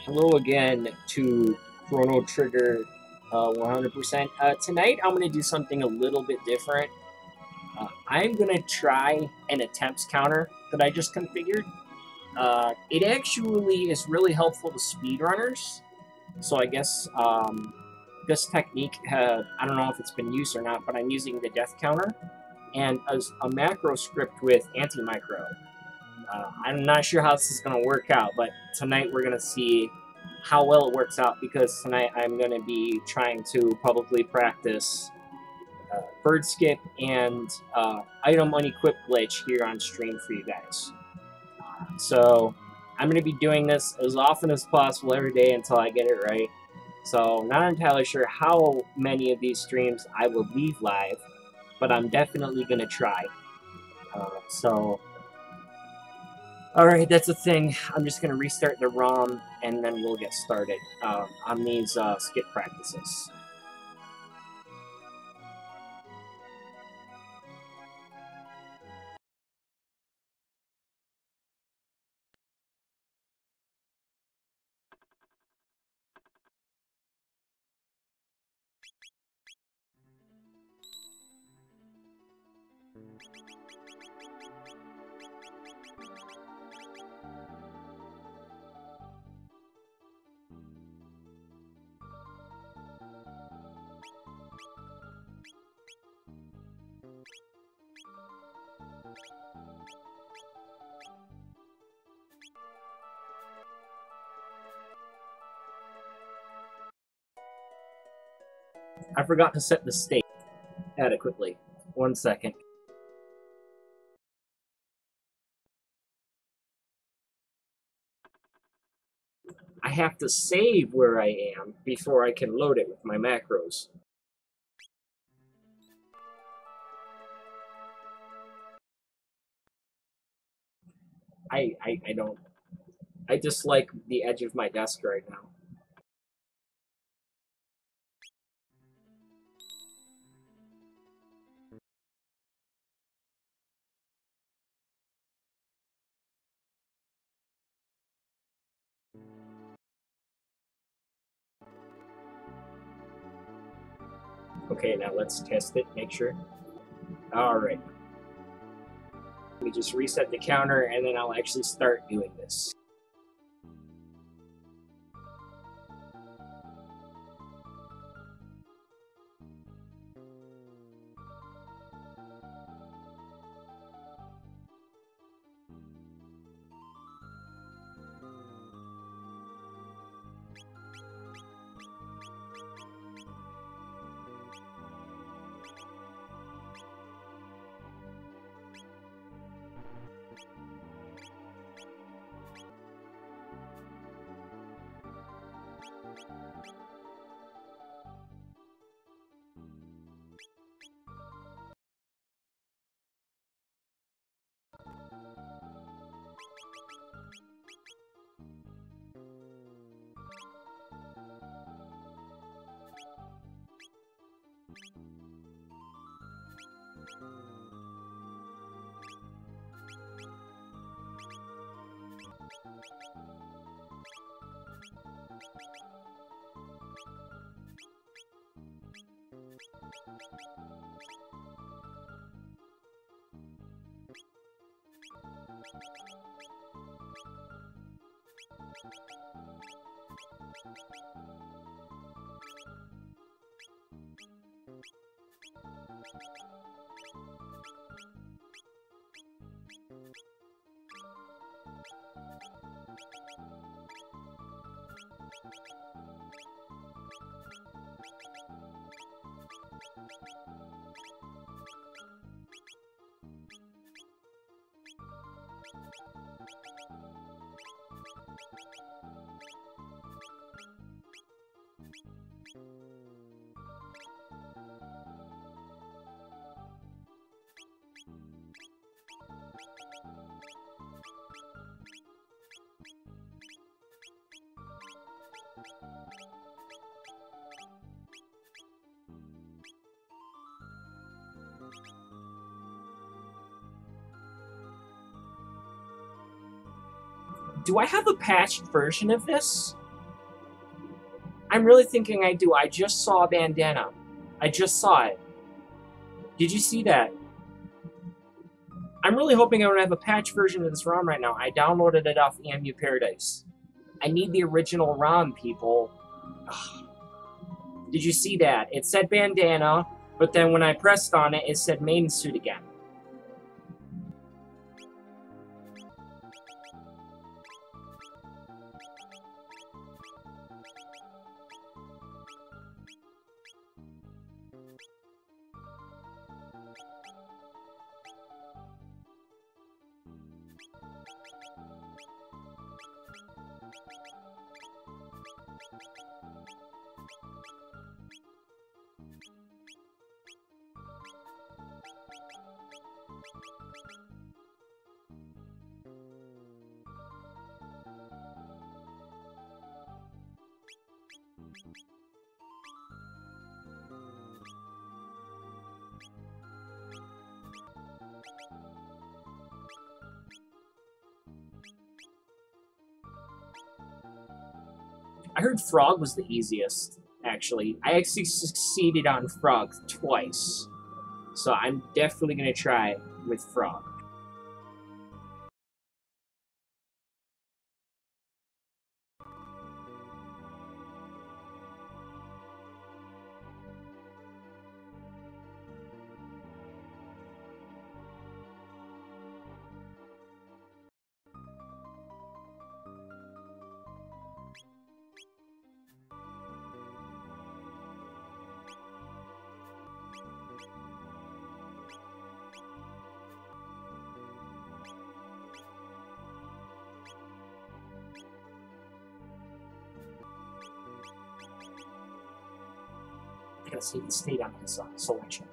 Hello again to Chrono Trigger 100%. Tonight I'm going to do something a little bit different. I'm going to try an attempts counter that I just configured. It actually is really helpful to speedrunners. So I guess this technique, I don't know if it's been used or not, but I'm using the death counter and as a macro script with anti-micro. I'm not sure how this is going to work out, but tonight we're going to see how well it works out, because tonight I'm going to be trying to publicly practice bird skip and item unequip glitch here on stream for you guys. So I'm going to be doing this as often as possible every day until I get it right. So not entirely sure how many of these streams I will leave live, but I'm definitely going to try. Alright, that's the thing. I'm just going to restart the ROM, and then we'll get started on these skip practices. I forgot to set the state adequately. 1 second. I have to save where I am before I can load it with my macros. I don't. I dislike the edge of my desk right now. Okay, now let's test it, make sure. Alright. Let me just reset the counter, and then I'll actually start doing this. Do I have a patched version of this? I'm really thinking I do. I just saw a bandana. I just saw it. Did you see that? I'm really hoping I don't have a patch version of this ROM right now. I downloaded it off EMU Paradise. I need the original ROM, people. Ugh. Did you see that? It said bandana, but then when I pressed on it, it said main suit again. I heard Frog was the easiest, actually. I actually succeeded on Frog twice. So I'm definitely going to try with Frog. I gotta see if it stayed on his selection.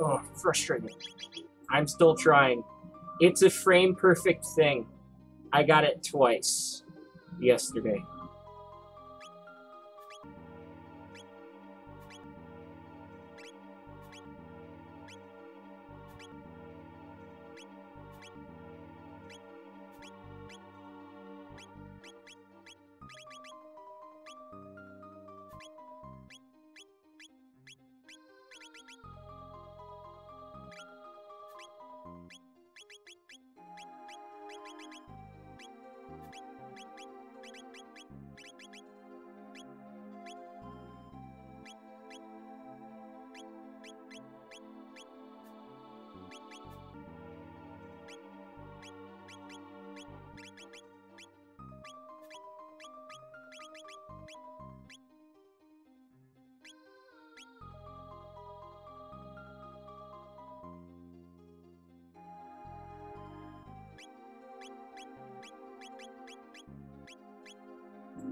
Oh, frustrating. I'm still trying. It's a frame perfect thing. I got it twice yesterday.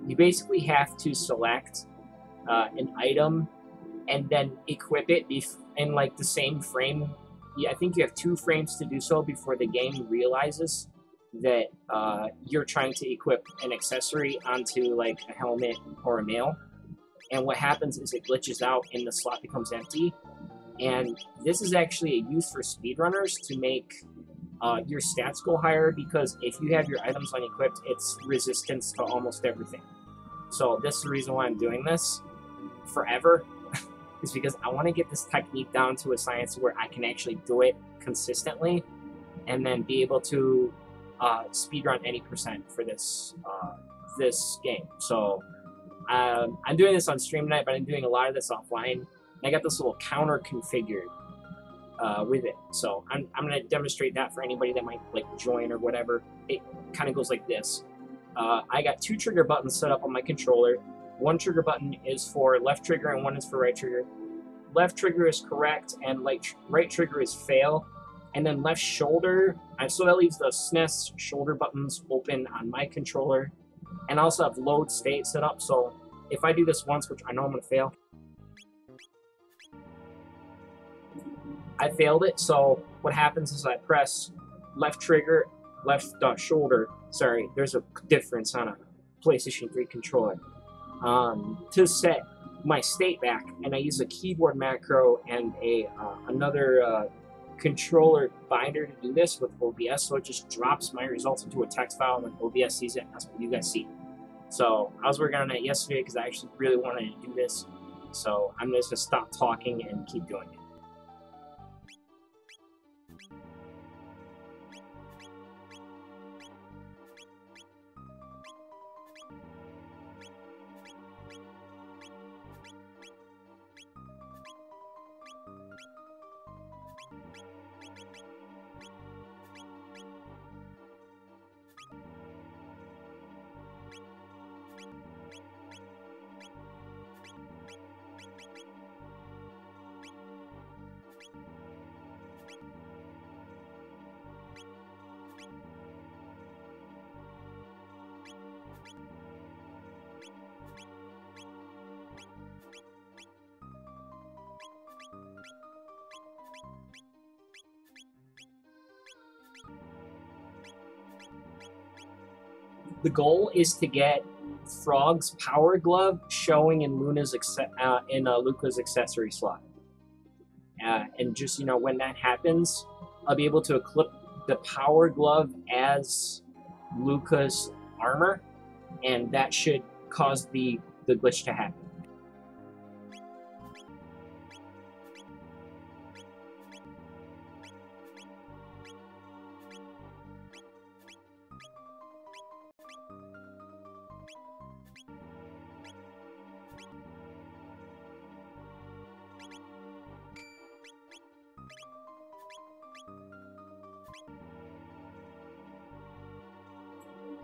You basically have to select an item and then equip it in like the same frame. Yeah, I think you have 2 frames to do so before the game realizes that you're trying to equip an accessory onto like a helmet or a mail. And what happens is it glitches out and the slot becomes empty. And this is actually a use for speedrunners to make your stats go higher, because if you have your items unequipped, it's resistance to almost everything. So this is the reason why I'm doing this forever, is because I want to get this technique down to a science where I can actually do it consistently and then be able to speedrun any percent for this this game. So I'm doing this on stream tonight, but I'm doing a lot of this offline. I got this little counter configured with it. So I'm going to demonstrate that for anybody that might like join or whatever. It kind of goes like this. I got 2 trigger buttons set up on my controller. 1 trigger button is for left trigger and 1 is for right trigger. Left trigger is correct and right trigger is fail. And then left shoulder, so that leaves the SNES shoulder buttons open on my controller. And I also have load state set up, so if I do this once, which I know I'm going to fail, I failed it. So what happens is I press left trigger, left shoulder. Sorry, there's a difference on a PlayStation 3 controller. To set my state back, and I use a keyboard macro and another controller binder to do this with OBS, so it just drops my results into a text file, and when OBS sees it, that's what you guys see. So I was working on that yesterday because I actually really wanted to do this. So I'm just gonna stop talking and keep doing it. The goal is to get Frog's power glove showing in Luca's accessory slot, and just when that happens, I'll be able to equip the power glove as Luca's armor, and that should cause the glitch to happen.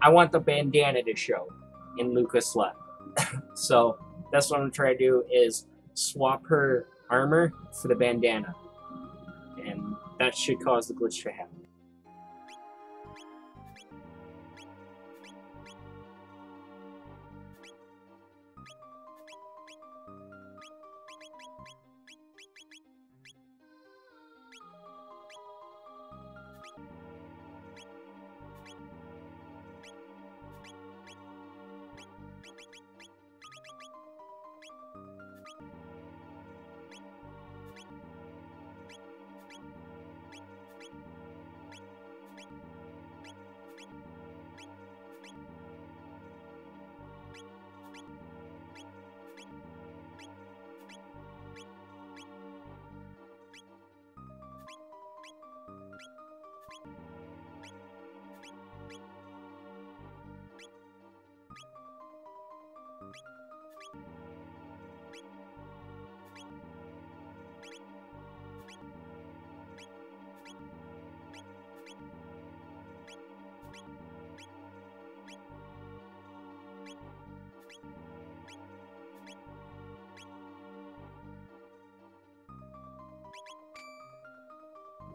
I want the bandana to show in Lucas left. So that's what I'm trying to do, is swap her armor for the bandana. And that should cause the glitch to happen.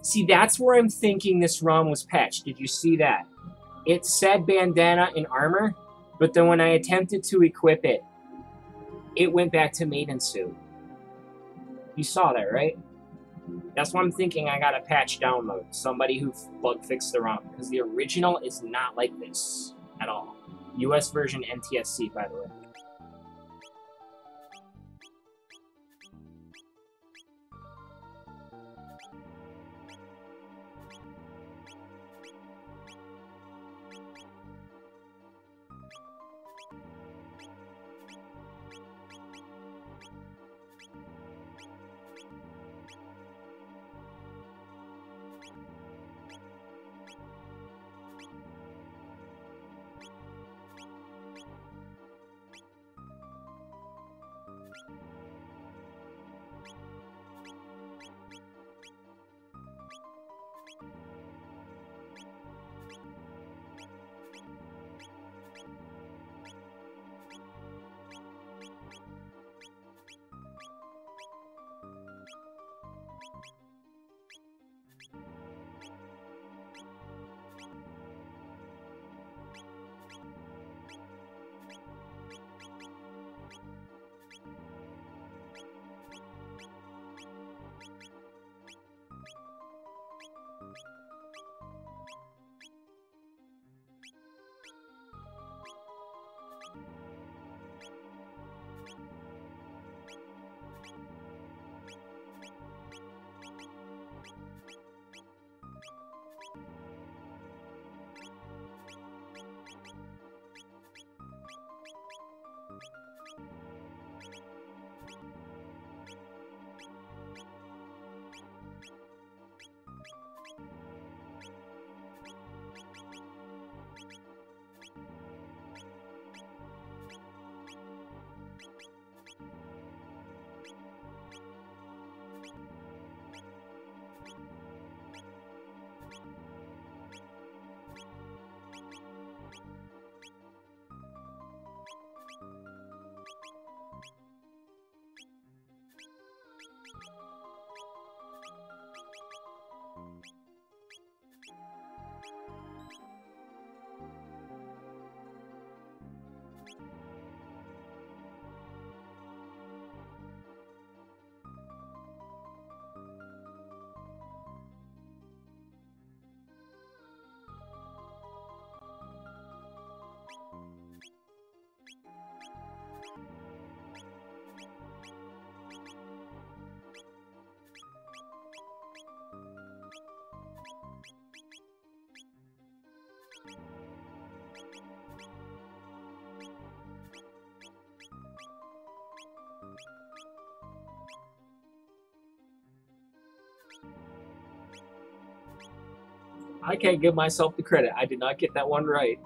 See, that's where I'm thinking this ROM was patched. Did you see that? It said bandana and armor, but then when I attempted to equip it, it went back to maiden suit. You saw that, right? That's why I'm thinking I got a patch download. Somebody who bug fixed the ROM. Because the original is not like this at all. US version NTSC, by the way. I can't give myself the credit. I did not get that one right.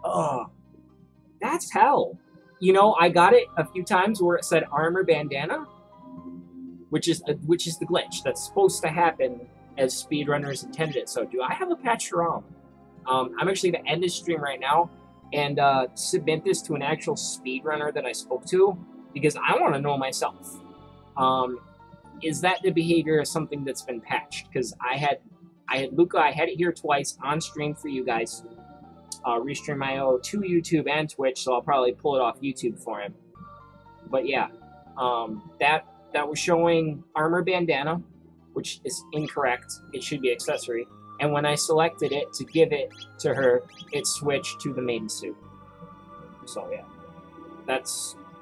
Oh, that's hell. You know, I got it a few times where it said armor bandana, which is the glitch that's supposed to happen as speedrunners intended it. So, do I have a patch ROM? I'm actually going to end this stream right now and submit this to an actual speedrunner that I spoke to because I want to know myself. Is that the behavior of something that's been patched? Because I had Luca, I had it here twice on stream for you guys. Restream.io to YouTube and Twitch, so I'll probably pull it off YouTube for him. But yeah, that was showing armor bandana, which is incorrect. It should be accessory. And when I selected it to give it to her, it switched to the maiden suit. So yeah,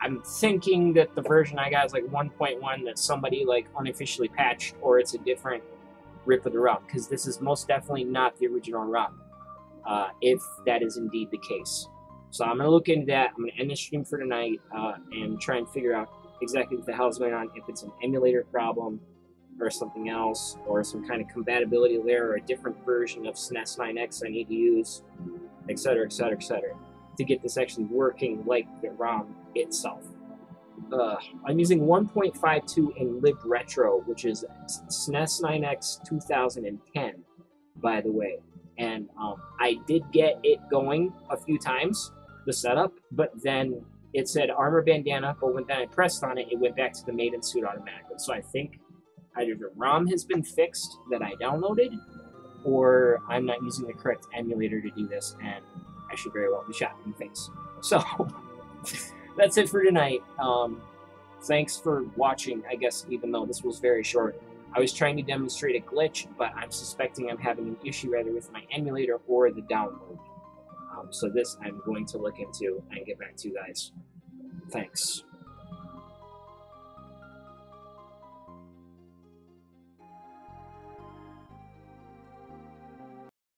I'm thinking that the version I got is like 1.1 that somebody like unofficially patched, or it's a different rip of the ROM, because this is most definitely not the original ROM, if that is indeed the case. So I'm going to look into that. I'm going to end the stream for tonight and try and figure out exactly what the hell is going on, if it's an emulator problem or something else, or some kind of compatibility layer or a different version of SNES 9X I need to use, etc., etc., etc., to get this actually working like the ROM itself. I'm using 1.52 in libretro, which is SNES 9X 2010, by the way. And I did get it going a few times, the setup, but then it said armor bandana, but when then I pressed on it, it went back to the maiden suit automatically. So I think either the ROM has been fixed that I downloaded, or I'm not using the correct emulator to do this, and I should very well be shot in the face. So that's it for tonight. Thanks for watching, I guess, even though this was very short. I was trying to demonstrate a glitch, but I'm suspecting I'm having an issue either with my emulator or the download. So this I'm going to look into and get back to you guys. Thanks.